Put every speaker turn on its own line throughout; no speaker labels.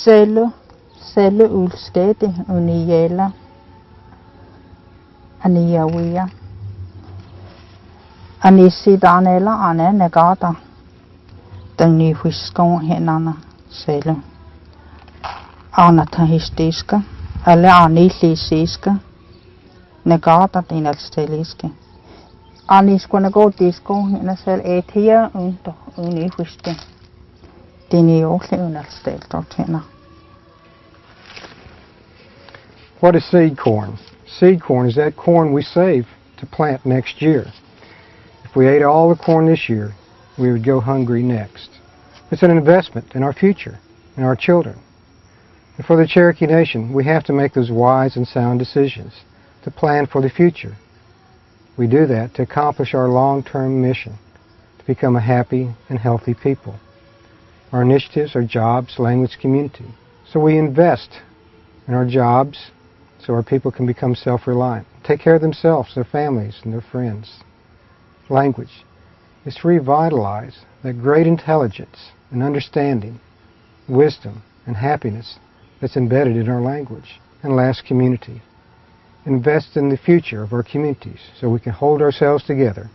Selu ulsketi uniyela aniyawia anisidanela ane negata tangni huskon henana selu anatahistiska ale anilisiska negata tinalsteliske aniskona gotisko henasel etia unto unihuste tiniohle unalsteltortena.
What is seed corn? Seed corn is that corn we save to plant next year. If we ate all the corn this year, we would go hungry next. It's an investment in our future, in our children. And for the Cherokee Nation, we have to make those wise and sound decisions to plan for the future. We do that to accomplish our long-term mission, to become a happy and healthy people. Our initiatives are jobs, language, community. So we invest in our jobs so our people can become self-reliant, take care of themselves, their families, and their friends. Language is to revitalize that great intelligence and understanding, wisdom, and happiness that's embedded in our language. And last, community. Invest in the future of our communities so we can hold ourselves together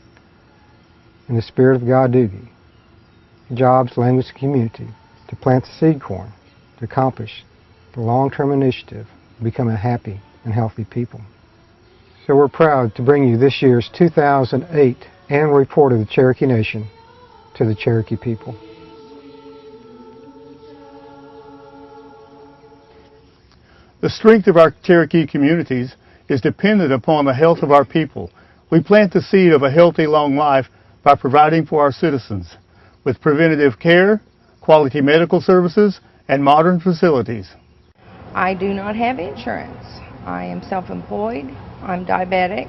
in the spirit of Gadugi. Jobs, language, and community, to plant the seed corn, to accomplish the long-term initiative of becoming a happy and healthy people. So we're proud to bring you this year's 2008 Annual Report of the Cherokee Nation to the Cherokee people.
The strength of our Cherokee communities is dependent upon the health of our people. We plant the seed of a healthy, long life by providing for our citizens with preventative care, quality medical services, and modern facilities.
I do not have insurance. I am self-employed. I'm diabetic,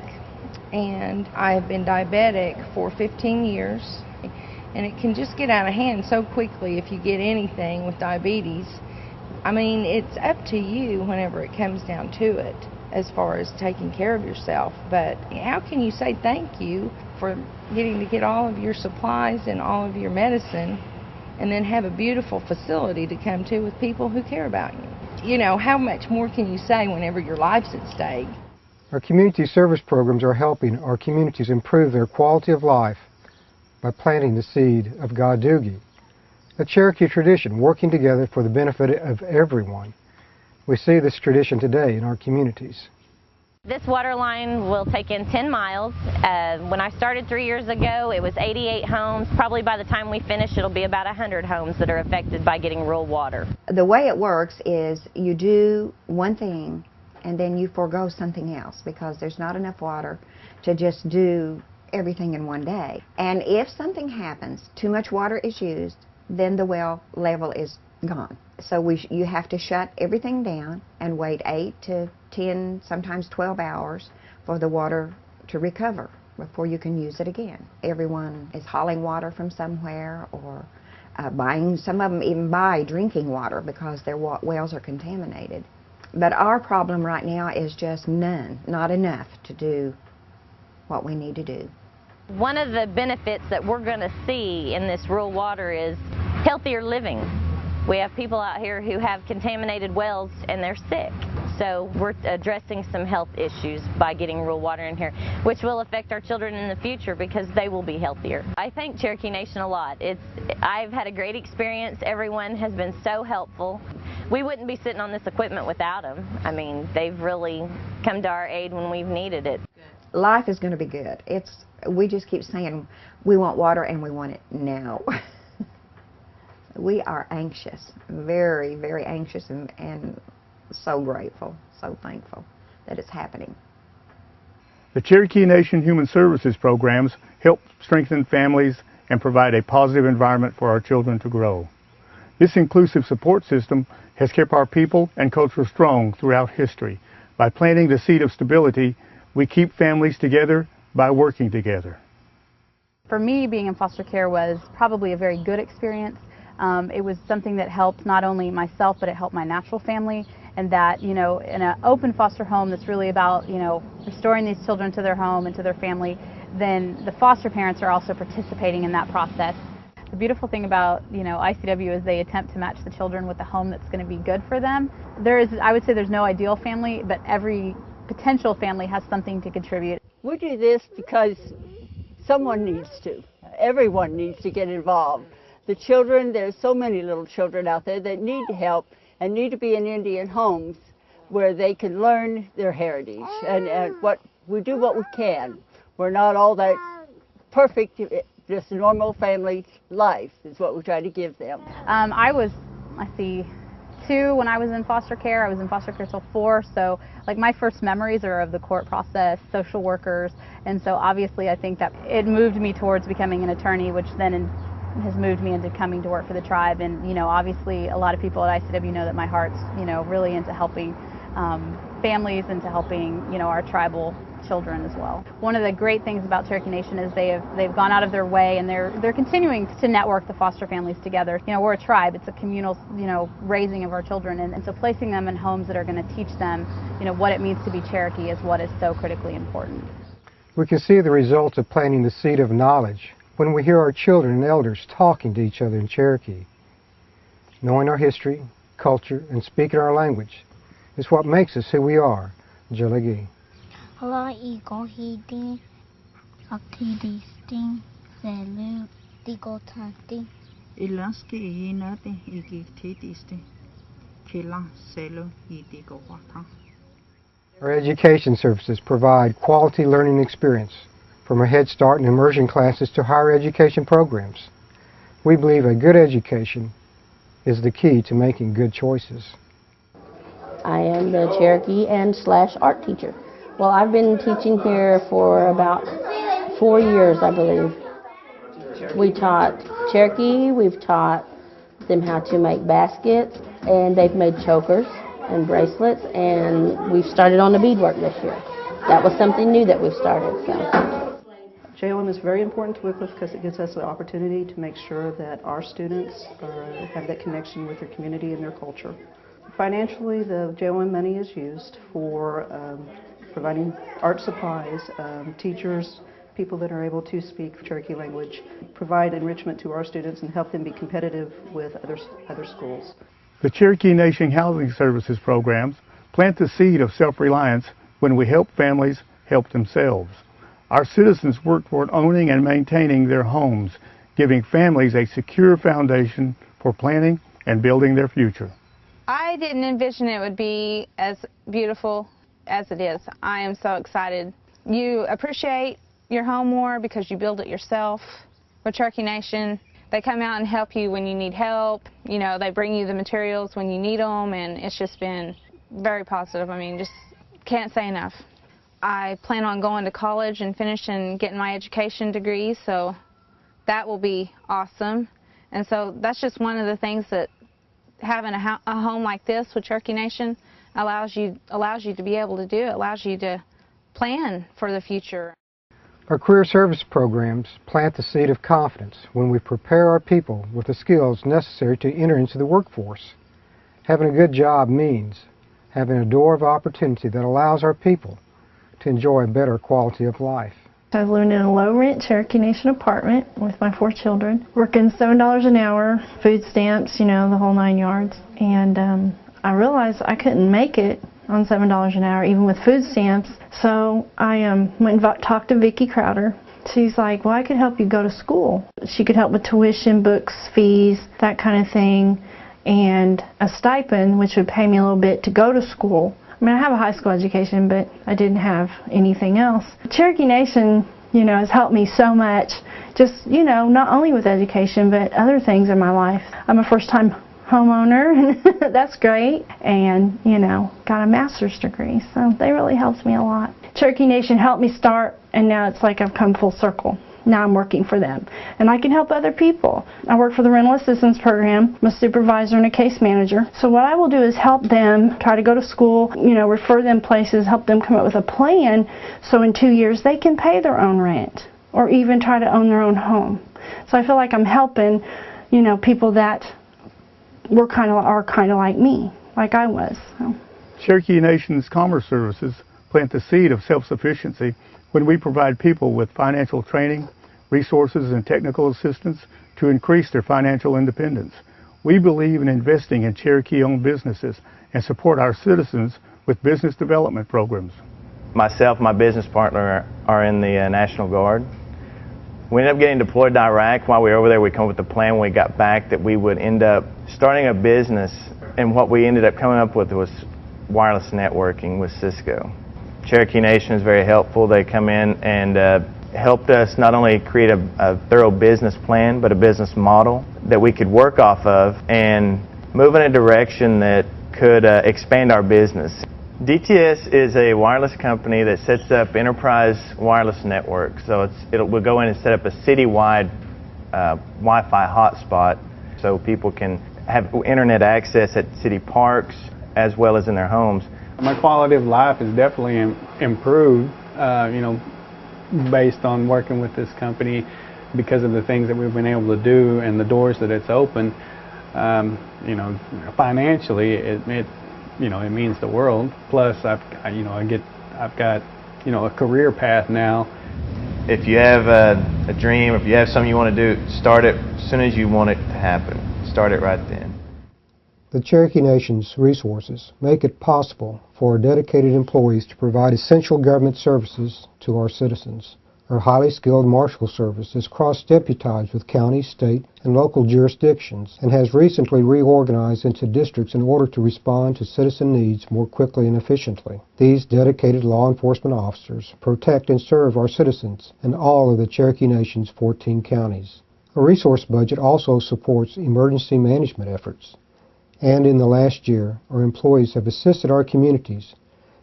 and I have been diabetic for 15 years. And it can just get out of hand so quickly if you get anything with diabetes. I mean, it's up to you whenever it comes down to it as far as taking care of yourself. But how can you say thank you for getting to get all of your supplies and all of your medicine and then have a beautiful facility to come to with people who care about you? You know, how much more can you say whenever your life's at stake?
Our community service programs are helping our communities improve their quality of life by planting the seed of Gadugi, a Cherokee tradition working together for the benefit of everyone. We see this tradition today in our communities.
This water line will take in 10 miles. When I started 3 years ago, it was 88 homes. Probably by the time we finish, it'll be about 100 homes that are affected by getting rural water.
The way it works is you do one thing and then you forego something else because there's not enough water to just do everything in one day. And if something happens, too much water is used, then the well level is gone. So you have to shut everything down and wait 8 to 10, sometimes 12 hours for the water to recover before you can use it again. Everyone is hauling water from somewhere or buying, some of them even buy drinking water because their wells are contaminated. But our problem right now is just not enough to do what we need to do.
One of the benefits that we're going to see in this rural water is healthier living. We have people out here who have contaminated wells and they're sick. So we're addressing some health issues by getting rural water in here, which will affect our children in the future because they will be healthier. I thank Cherokee Nation a lot. I've had a great experience. Everyone has been so helpful. We wouldn't be sitting on this equipment without them. I mean, they've really come to our aid when we've needed it.
Life is going to be good. We just keep saying we want water and we want it now. We are anxious, very, very anxious, and so grateful, so thankful that it's happening.
The Cherokee Nation Human Services programs help strengthen families and provide a positive environment for our children to grow. This inclusive support system has kept our people and culture strong throughout history. By planting the seed of stability, we keep families together by working together.
For me, being in foster care was probably a very good experience. It was something that helped not only myself, but it helped my natural family. And that, you know, in an open foster home that's really about, you know, restoring these children to their home and to their family, then the foster parents are also participating in that process. The beautiful thing about, ICW is they attempt to match the children with a home that's going to be good for them. I would say there's no ideal family, but every potential family has something to contribute.
We do this because someone needs to. Everyone needs to get involved. The children, there's so many little children out there that need help and need to be in Indian homes where they can learn their heritage. And we do what we can. We're not all that perfect. Just a normal family life is what we try to give them.
I was, 2 when I was in foster care. I was in foster care till 4, so like my first memories are of the court process, social workers, and so obviously I think that it moved me towards becoming an attorney, which then has moved me into coming to work for the tribe. And obviously a lot of people at ICW know that my heart's really into helping families and to helping our tribal children as well. One of the great things about Cherokee Nation is they've gone out of their way, and they're continuing to network the foster families together. We're a tribe. It's a communal raising of our children, and so placing them in homes that are going to teach them what it means to be Cherokee is what is so critically important.
We can see the results of planting the seed of knowledge when we hear our children and elders talking to each other in Cherokee. Knowing our history, culture, and speaking our language is what makes us who we are. Jalagi.
Hala iko hidi, akidisting, selu, digotanti.
Ilaski inati igitisti, kila selu idigowata.
Our education services provide quality learning experience from our Head Start and immersion classes to higher education programs. We believe a good education is the key to making good choices.
I am the Cherokee and / art teacher. Well, I've been teaching here for about 4 years, I believe. We taught Cherokee, we've taught them how to make baskets, and they've made chokers and bracelets, and we've started on the beadwork this year. That was something new that we've started. So.
JOM is very important to Wycliffe because it gives us the opportunity to make sure that our students have that connection with their community and their culture. Financially, the JOM money is used for providing art supplies, teachers, people that are able to speak Cherokee language, provide enrichment to our students and help them be competitive with other schools.
The Cherokee Nation Housing Services programs plant the seed of self-reliance when we help families help themselves. Our citizens work toward owning and maintaining their homes, giving families a secure foundation for planning and building their future.
I didn't envision it would be as beautiful as it is. I am so excited. You appreciate your home more because you build it yourself. With Cherokee Nation, they come out and help you when you need help. They bring you the materials when you need them, and it's just been very positive. Just can't say enough. I plan on going to college and finishing getting my education degree, so that will be awesome. And so that's just one of the things that having a home like this with Cherokee Nation allows you to be able to do. It allows you to plan for the future.
Our career service programs plant the seed of confidence when we prepare our people with the skills necessary to enter into the workforce. Having a good job means having a door of opportunity that allows our people to enjoy a better quality of life.
I was living in a low-rent Cherokee Nation apartment with my 4 children, working $7 an hour, food stamps, the whole 9 yards. And I realized I couldn't make it on $7 an hour, even with food stamps. So I went and talked to Vicki Crowder. She's like, well, I could help you go to school. She could help with tuition, books, fees, that kind of thing, and a stipend, which would pay me a little bit to go to school. I have a high school education, but I didn't have anything else. Cherokee Nation, has helped me so much, just, not only with education, but other things in my life. I'm a first-time homeowner, and that's great, and, got a master's degree, so they really helped me a lot. Cherokee Nation helped me start, and now it's like I've come full circle. Now I'm working for them, and I can help other people. I work for the Rental Assistance Program. I'm a supervisor and a case manager. So what I will do is help them try to go to school, refer them places, help them come up with a plan so in 2 years they can pay their own rent or even try to own their own home. So I feel like I'm helping, people that are kind of like me, like I was. So.
Cherokee Nation's Commerce Services plant the seed of self-sufficiency when we provide people with financial training, resources, and technical assistance to increase their financial independence. We believe in investing in Cherokee-owned businesses and support our citizens with business development programs.
Myself and my business partner are in the National Guard. We ended up getting deployed to Iraq. While we were over there, we came up with a plan when we got back that we would end up starting a business, and what we ended up coming up with was wireless networking with Cisco. Cherokee Nation is very helpful. They come in and helped us not only create a thorough business plan, but a business model that we could work off of and move in a direction that could expand our business. DTS is a wireless company that sets up enterprise wireless networks. So we'll go in and set up a citywide Wi-Fi hotspot so people can have internet access at city parks as well as in their homes.
My quality of life has definitely improved, based on working with this company because of the things that we've been able to do and the doors that it's opened. Financially, it means the world. Plus, I've got a career path now.
If you have a dream, if you have something you want to do, start it as soon as you want it to happen. Start it right then.
The Cherokee Nation's resources make it possible for our dedicated employees to provide essential government services to our citizens. Our highly skilled Marshal Service is cross-deputized with county, state, and local jurisdictions and has recently reorganized into districts in order to respond to citizen needs more quickly and efficiently. These dedicated law enforcement officers protect and serve our citizens in all of the Cherokee Nation's 14 counties. Our resource budget also supports emergency management efforts. And in the last year, our employees have assisted our communities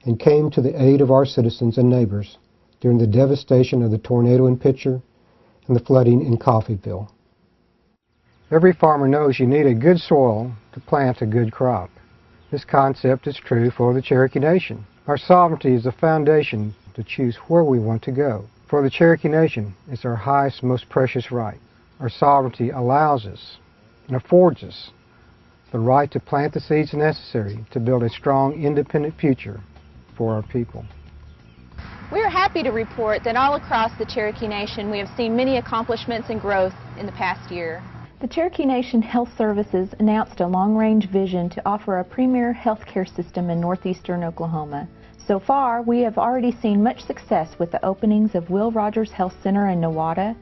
and came to the aid of our citizens and neighbors during the devastation of the tornado in Pitcher and the flooding in Coffeyville. Every farmer knows you need a good soil to plant a good crop. This concept is true for the Cherokee Nation. Our sovereignty is the foundation to choose where we want to go. For the Cherokee Nation, it's our highest, most precious right. Our sovereignty allows us and affords us the right to plant the seeds necessary to build a strong, independent future for our people.
We are happy to report that all across the Cherokee Nation we have seen many accomplishments and growth in the past year.
The Cherokee Nation Health Services announced a long-range vision to offer a premier health care system in northeastern Oklahoma. So far, we have already seen much success with the openings of Will Rogers Health Center in Nowata,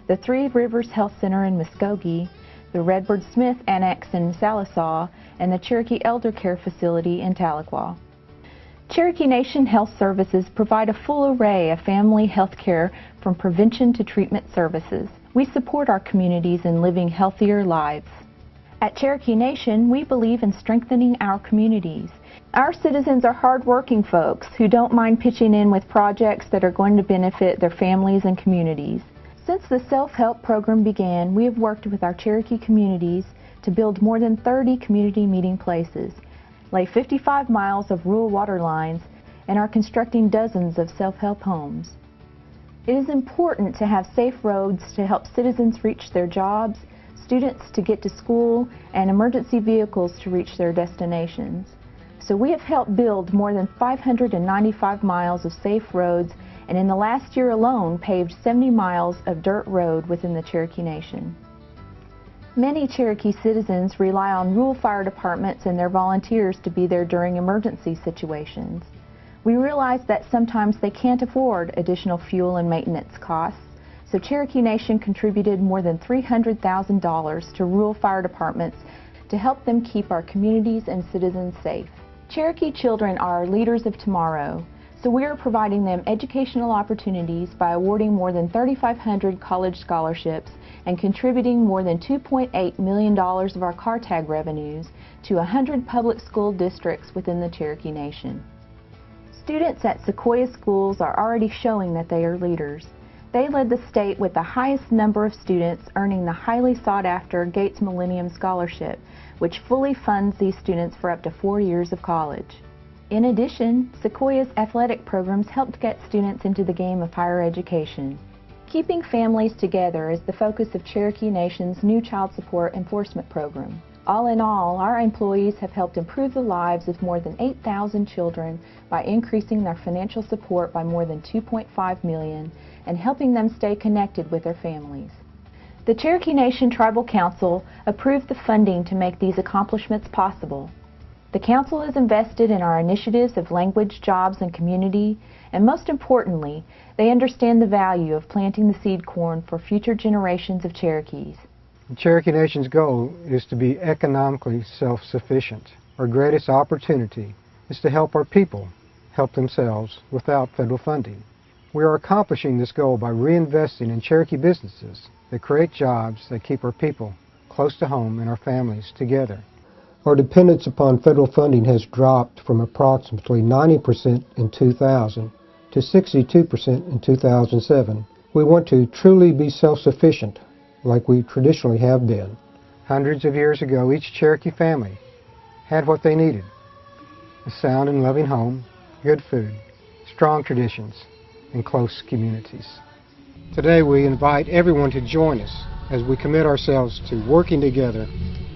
the Three Rivers Health Center in Muskogee, the Redbird Smith Annex in Salisaw, and the Cherokee Elder Care Facility in Tahlequah. Cherokee Nation Health Services provide a full array of family health care from prevention to treatment services. We support our communities in living healthier lives. At Cherokee Nation, we believe in strengthening our communities. Our citizens are hard-working folks who don't mind pitching in with projects that are going to benefit their families and communities. Since the self-help program began, we have worked with our Cherokee communities to build more than 30 community meeting places, lay 55 miles of rural water lines, and are constructing dozens of self-help homes. It is important to have safe roads to help citizens reach their jobs, students to get to school, and emergency vehicles to reach their destinations. So we have helped build more than 595 miles of safe roads, and in the last year alone paved 70 miles of dirt road within the Cherokee Nation. Many Cherokee citizens rely on rural fire departments and their volunteers to be there during emergency situations. We realize that sometimes they can't afford additional fuel and maintenance costs, so Cherokee Nation contributed more than $300,000 to rural fire departments to help them keep our communities and citizens safe. Cherokee children are our leaders of tomorrow, so we are providing them educational opportunities by awarding more than 3,500 college scholarships and contributing more than $2.8 million of our car tag revenues to 100 public school districts within the Cherokee Nation. Students at Sequoia schools are already showing that they are leaders. They led the state with the highest number of students earning the highly sought-after Gates Millennium Scholarship, which fully funds these students for up to 4 years of college. In addition, Sequoia's athletic programs helped get students into the game of higher education. Keeping families together is the focus of Cherokee Nation's new child support enforcement program. All in all, our employees have helped improve the lives of more than 8,000 children by increasing their financial support by more than $2.5 million and helping them stay connected with their families. The Cherokee Nation Tribal Council approved the funding to make these accomplishments possible. The Council is invested in our initiatives of language, jobs, and community, and most importantly, they understand the value of planting the seed corn for future generations of Cherokees.
The Cherokee Nation's goal is to be economically self-sufficient. Our greatest opportunity is to help our people help themselves without federal funding. We are accomplishing this goal by reinvesting in Cherokee businesses that create jobs that keep our people close to home and our families together. Our dependence upon federal funding has dropped from approximately 90% in 2000 to 62% in 2007. We want to truly be self-sufficient like we traditionally have been. Hundreds of years ago, each Cherokee family had what they needed: a sound and loving home, good food, strong traditions, and close communities. Today we invite everyone to join us as we commit ourselves to working together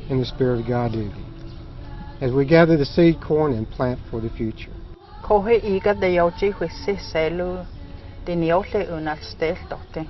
in the spirit of God duty, as we gather the seed corn and plant for the future.
Kohe iga de yoji huisi selu, di niotle unal stel dote.